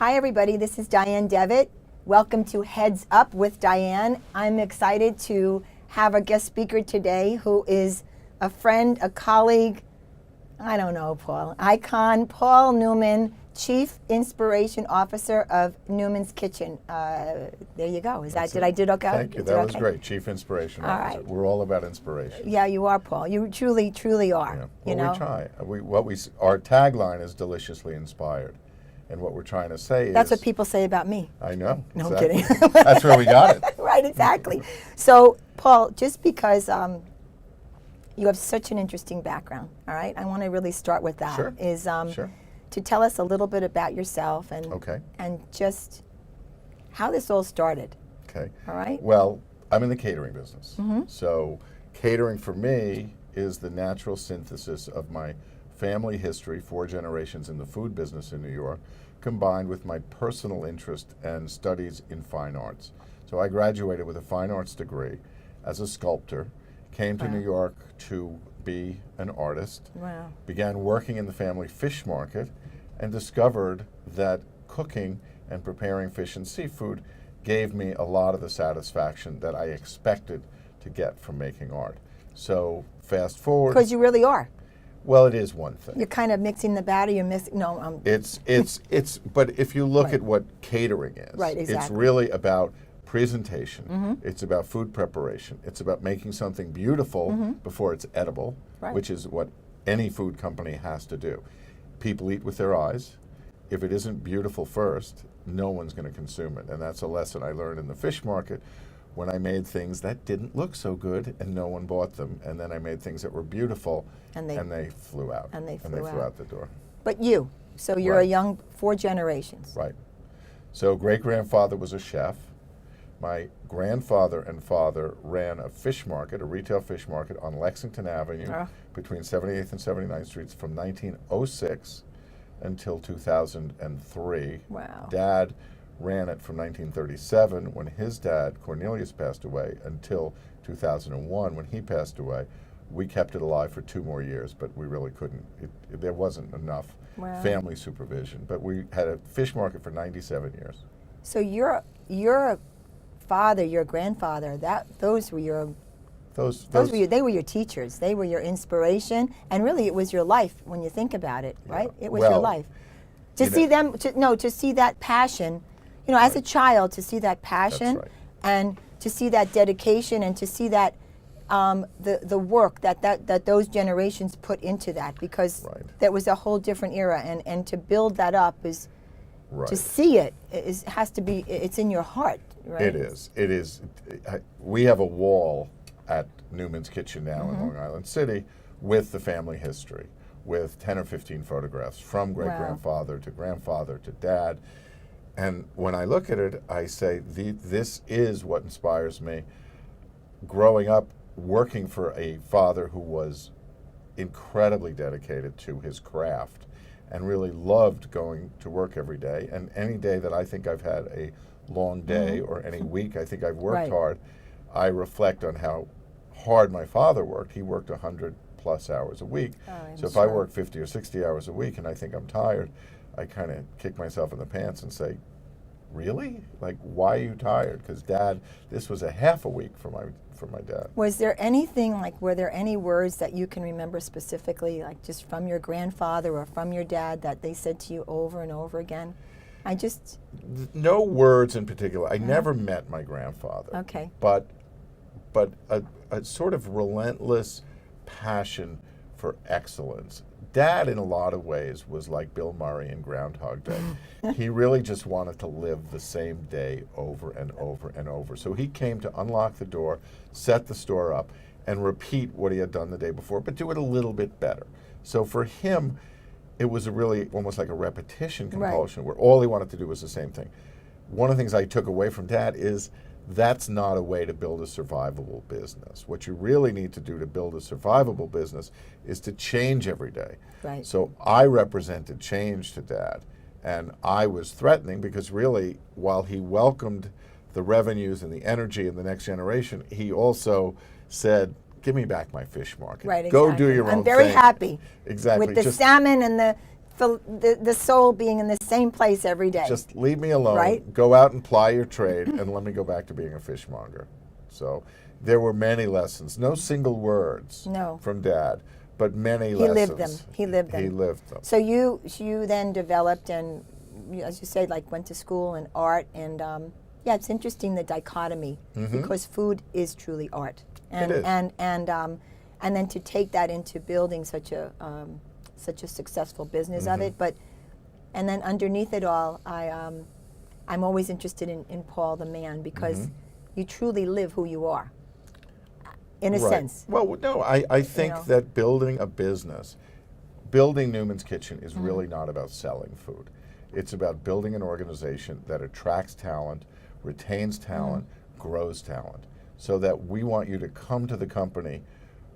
Hi everybody, this is Dianne Devitt. Welcome to Heads Up with Dianne. I'm excited to have a guest speaker today who is a friend, a colleague, I don't know, Paul, icon, Paul Neuman, Chief Inspiration Officer of Neuman's Kitchen. There you go. Did I do okay? Thank you. That was great. Chief Inspiration Officer. Right. We're all about inspiration. Yeah, you are, Paul. You truly, truly are. Yeah. You know? We try. Our tagline is deliciously inspired. And what we're trying to say That's is... what people say about me. I know. No, exactly. I'm kidding. That's where we got it. Right, exactly. So, Paul, just because you have such an interesting background, all right? I want to really start with that. Sure. Sure. To tell us a little bit about yourself and just how this all started. Okay. All right? Well, I'm in the catering business. Mm-hmm. So catering for me is the natural synthesis of my family history, 4 generations in the food business in New York, combined with my personal interest and studies in fine arts. So I graduated with a fine arts degree as a sculptor, came to New York to be an artist, began working in the family fish market, and discovered that cooking and preparing fish and seafood gave me a lot of the satisfaction that I expected to get from making art. So fast forward. Because you really are. Well, it is one thing. You're kind of mixing the batter. You're missing. No, It's. But if you look at what catering is, it's really about presentation. It's about food preparation. It's about making something beautiful before it's edible, which is what any food company has to do. People eat with their eyes. If it isn't beautiful first, no one's going to consume it. And that's a lesson I learned in the fish market when I made things that didn't look so good and no one bought them. And then I made things that were beautiful and they flew out. And they flew out the door. But you, so you're a young 4 generations. Right. So great-grandfather was a chef. My grandfather and father ran a fish market, a retail fish market on Lexington Avenue between 78th and 79th Streets from 1906 until 2003. Wow. Dad ran it from 1937 when his dad, Cornelius, passed away until 2001 when he passed away. We kept it alive for 2 more years, but we really couldn't. There wasn't enough family supervision. But we had a fish market for 97 years. So your father, your grandfather, those were your they were your teachers. They were your inspiration, and really it was your life when you think about it, right? It was your life. To see them, to see that passion, you know, as a child, to see that passion and to see that dedication and to see that the work that those generations put into that, because that was a whole different era, and to build that up is to see it has to be, it's in your heart, right? It is. It is. We have a wall at Neuman's Kitchen now in Long Island City with the family history, with 10 or 15 photographs from great-grandfather to grandfather to dad. And when I look at it, I say, this is what inspires me. Growing up, working for a father who was incredibly dedicated to his craft and really loved going to work every day. And any day that I think I've had a long day or any week I think I've worked hard, I reflect on how hard my father worked. He worked 100+ hours a week. So if I work 50 or 60 hours a week and I think I'm tired, I kind of kick myself in the pants and say, really? Like, why are you tired? Because Dad, this was a half a week for my dad. Was there anything, like, were there any words that you can remember specifically, like just from your grandfather or from your dad, that they said to you over and over again? No words in particular. I never met my grandfather. Okay. But a sort of relentless passion for excellence. Dad, in a lot of ways, was like Bill Murray in Groundhog Day. He really just wanted to live the same day over and over and over. So he came to unlock the door, set the store up, and repeat what he had done the day before, but do it a little bit better. So for him, it was really almost like a repetition compulsion where all he wanted to do was the same thing. One of the things I took away from Dad is that's not a way to build a survivable business. What you really need to do to build a survivable business is to change every day. Right. So I represented change to Dad, and I was threatening because really, while he welcomed the revenues and the energy in the next generation, he also said, give me back my fish market. Right, exactly. Go do your own thing. I'm very happy. Exactly. With the salmon and the the soul being in the same place every day. Just leave me alone. Right? Go out and ply your trade, and let me go back to being a fishmonger. So there were many lessons. No single words from Dad, but many lessons. He lived them. He lived them. So you then developed and, as you said, like went to school in art and yeah, it's interesting the dichotomy because food is truly art. And, it is. And then to take that into building such a successful business of it, and then underneath it all, I'm always interested in Paul the man because you truly live who you are, in a sense. Well, no, I think that building a business, building Neuman's Kitchen is really not about selling food. It's about building an organization that attracts talent, retains talent, grows talent, so that we want you to come to the company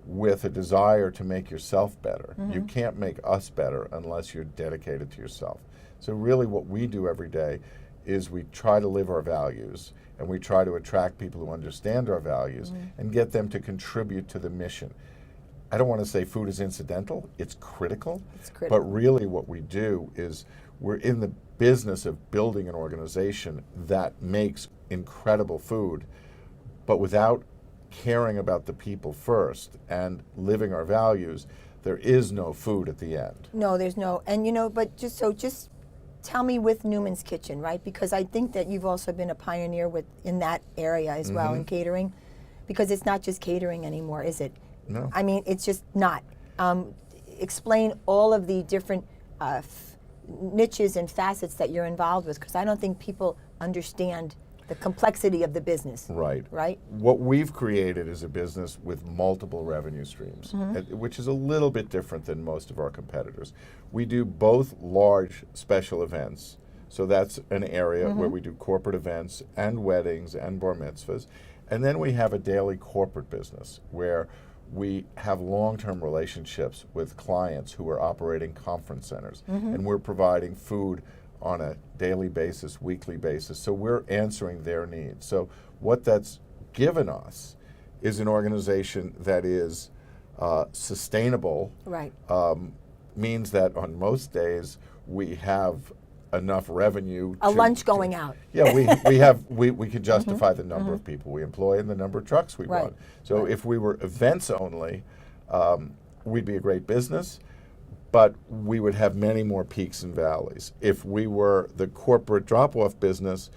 with a desire to make yourself better. You can't make us better unless you're dedicated to yourself. So really what we do every day is we try to live our values and we try to attract people who understand our values and get them to contribute to the mission. I don't want to say food is incidental, it's critical. It's critical. But really what we do is we're in the business of building an organization that makes incredible food, but without caring about the people first and living our values, there is no food at the end. No, there's no, and but just tell me with Neuman's Kitchen, right? Because I think that you've also been a pioneer in that area as well in catering, because it's not just catering anymore, is it? No. I mean, it's just not. Explain all of the different niches and facets that you're involved with, because I don't think people understand the complexity of the business. Right. Right? What we've created is a business with multiple revenue streams, which is a little bit different than most of our competitors. We do both large special events, so that's an area where we do corporate events and weddings and bar mitzvahs, and then we have a daily corporate business where we have long-term relationships with clients who are operating conference centers, and we're providing food on a daily basis, weekly basis, so we're answering their needs. So what that's given us is an organization that is sustainable, Right. Means that on most days we have enough revenue. A lunch going out. Yeah, we can justify the number of people we employ and the number of trucks we run. So if we were events only, we'd be a great business, but we would have many more peaks and valleys. If we were the corporate drop-off business,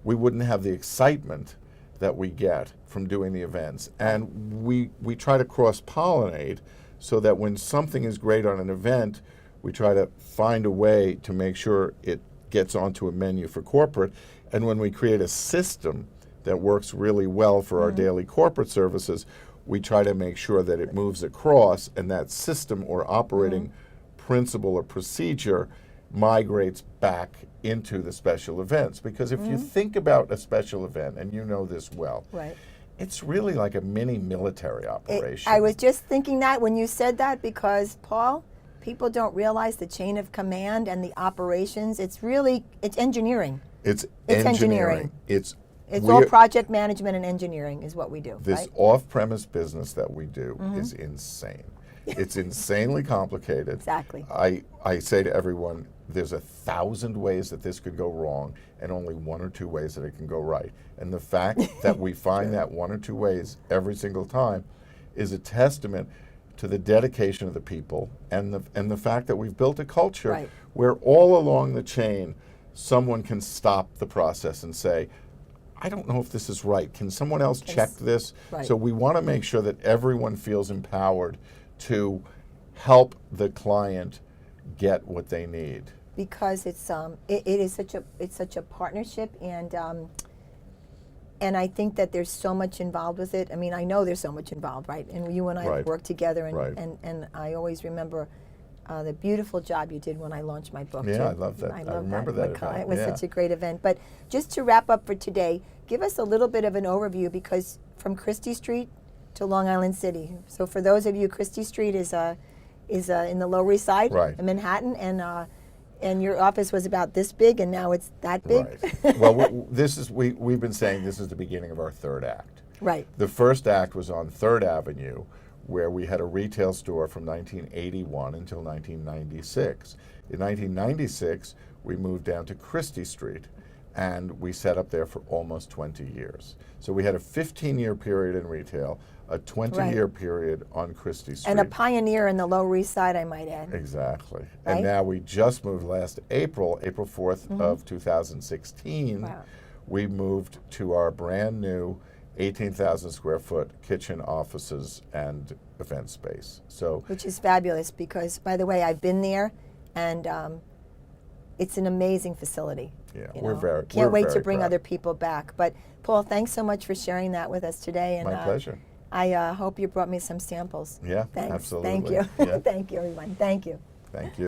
we wouldn't have the excitement that we get from doing the events. And we try to cross-pollinate so that when something is great on an event, we try to find a way to make sure it gets onto a menu for corporate. And when we create a system that works really well for our daily corporate services, we try to make sure that it moves across and that system or operating principle or procedure migrates back into the special events. Because if you think about a special event, and you know this well, it's really like a mini military operation. I was just thinking that when you said that, because Paul, people don't realize the chain of command and the operations. It's engineering. It's engineering. It's all project management and engineering is what we do. This off-premise business that we do is insane. It's insanely complicated. Exactly. I say to everyone, there's 1,000 ways that this could go wrong and only 1 or 2 ways that it can go right. And the fact that we find that 1 or 2 ways every single time is a testament to the dedication of the people and the fact that we've built a culture where all along the chain someone can stop the process and say, I don't know if this is right. Can someone else check this? So we want to make sure that everyone feels empowered to help the client get what they need. Because it is such a partnership, and I think that there's so much involved with it. I mean, I know there's so much involved, right? And you and I have worked together, and I always remember the beautiful job you did when I launched my book. Yeah, I love that. I remember that event. It was such a great event. But just to wrap up for today, give us a little bit of an overview, because from Christie Street to Long Island City. So for those of you, Christie Street is in the Lower East Side in Manhattan, and your office was about this big, and now it's that big. Right. Well, we've been saying this is the beginning of our third act. Right. The first act was on 3rd Avenue, where we had a retail store from 1981 until 1996. In 1996, we moved down to Christie Street, and we set up there for almost 20 years. So we had a 15-year period in retail, a 20-year period on Christie Street. And a pioneer in the Lower East Side, I might add. Exactly. Right? And now we just moved last April 4th of 2016, wow. we moved to our brand new 18,000 square foot kitchen, offices, and event space. So, which is fabulous because, by the way, I've been there, and it's an amazing facility. yeah, You we're know, can't wait to very bring proud. other people back. But Paul, thanks so much for sharing that with us today. And My pleasure. I hope you brought me some samples. Yeah, Thanks. absolutely. Thank you. Yeah. Thank you, everyone. Thank you. Thank you.